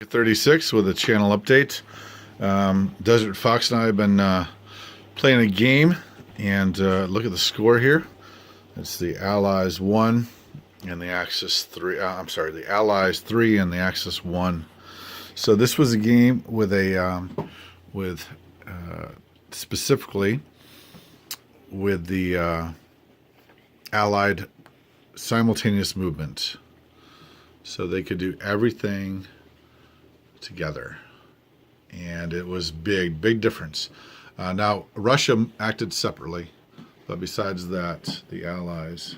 36 with a channel update. Desert Fox and I have been playing a game, and look at the score here. It's the Allies 1 and the Axis 3. I'm sorry, the Allies 3 and the Axis 1. So this was a game with a specifically with the Allied simultaneous movement. So they could do everything together, and it was big difference. Now Russia acted separately, but besides that the Allies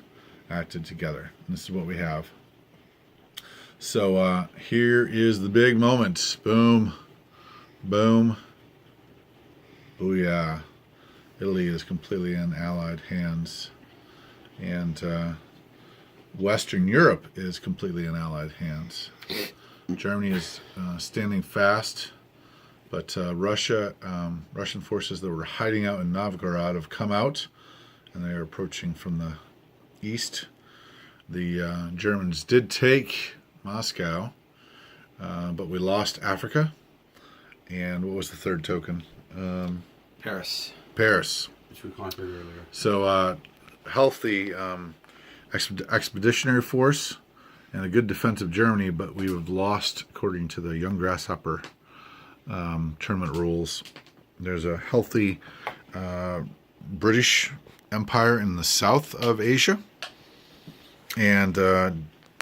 acted together. And this is what we have. So here is the big moment. Boom, boom, booyah. Italy is completely in Allied hands, and Western Europe is completely in Allied hands. Germany is standing fast, but Russian forces that were hiding out in Novgorod have come out, and they are approaching from the east. The Germans did take Moscow, but we lost Africa. And what was the third token? Paris. Paris. Which we conquered earlier. So healthy expeditionary force and a good defensive Germany, but we have lost, according to the Young Grasshopper tournament rules. There's a healthy British Empire in the south of Asia, and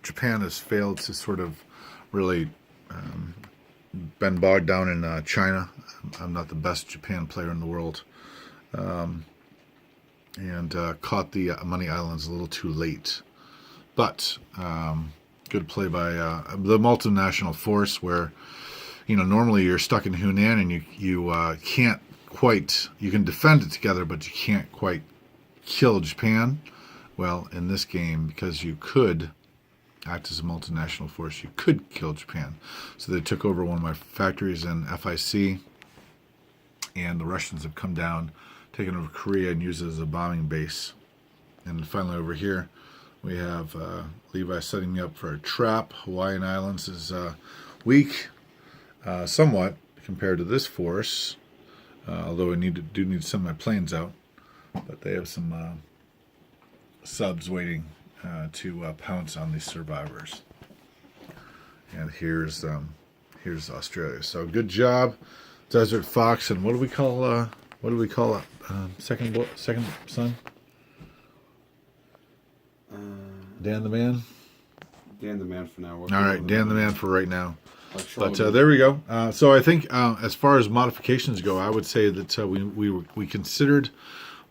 Japan has failed to sort of really been bogged down in China. I'm not the best Japan player in the world, and caught the Money Islands a little too late. But good play by the multinational force, where normally you're stuck in Hunan and you can't quite, you can defend it together, but you can't quite kill Japan. Well, in this game, because you could act as a multinational force, you could kill Japan. So they took over one of my factories in FIC, and the Russians have come down, taken over Korea, and used it as a bombing base. And finally over here, we have Levi setting me up for a trap. Hawaiian Islands is weak, somewhat, compared to this force, although I do need to send my planes out. But they have some subs waiting to pounce on these survivors. And here's Australia. So good job, Desert Fox. And what do we call it? Second son? Dan the Man? Dan the Man for now. All right, Dan the Man for right now. But there we go. So I think as far as modifications go, I would say that we considered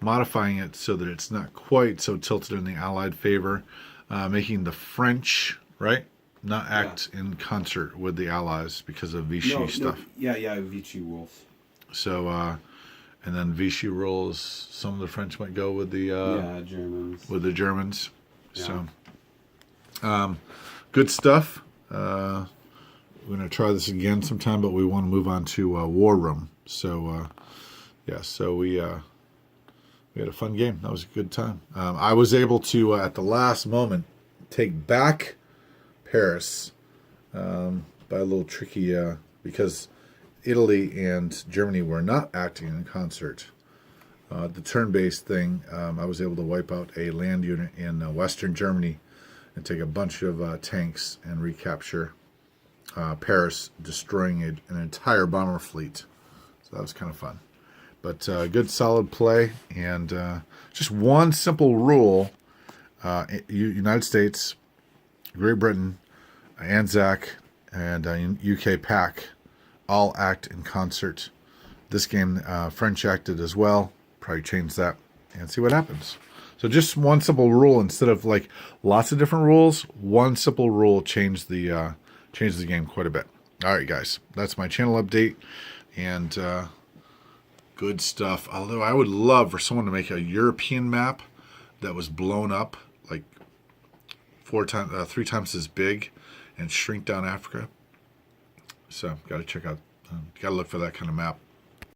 modifying it so that it's not quite so tilted in the Allied favor, making the French, right, not act in concert with the Allies because of Vichy stuff. Yeah, Vichy rules. So, and then Vichy rules, some of the French might go with the Germans. With the Germans. Yeah. So, good stuff. We're going to try this again sometime, but we want to move on to War Room. So, so we had a fun game. That was a good time. I was able to, at the last moment, take back Paris by a little tricky, because Italy and Germany were not acting in concert. The turn-based thing, I was able to wipe out a land unit in Western Germany and take a bunch of tanks and recapture Paris, destroying an entire bomber fleet. So that was kind of fun. But good, solid play, and just one simple rule. United States, Great Britain, ANZAC, and UK PAC all act in concert. This game, French acted as well. Probably change that and see what happens. So just one simple rule instead of like lots of different rules. One simple rule changed the game quite a bit. All right, guys, that's my channel update, and good stuff. Although I would love for someone to make a European map that was blown up like 3 times as big and shrink down Africa. So got to check out, got to look for that kind of map.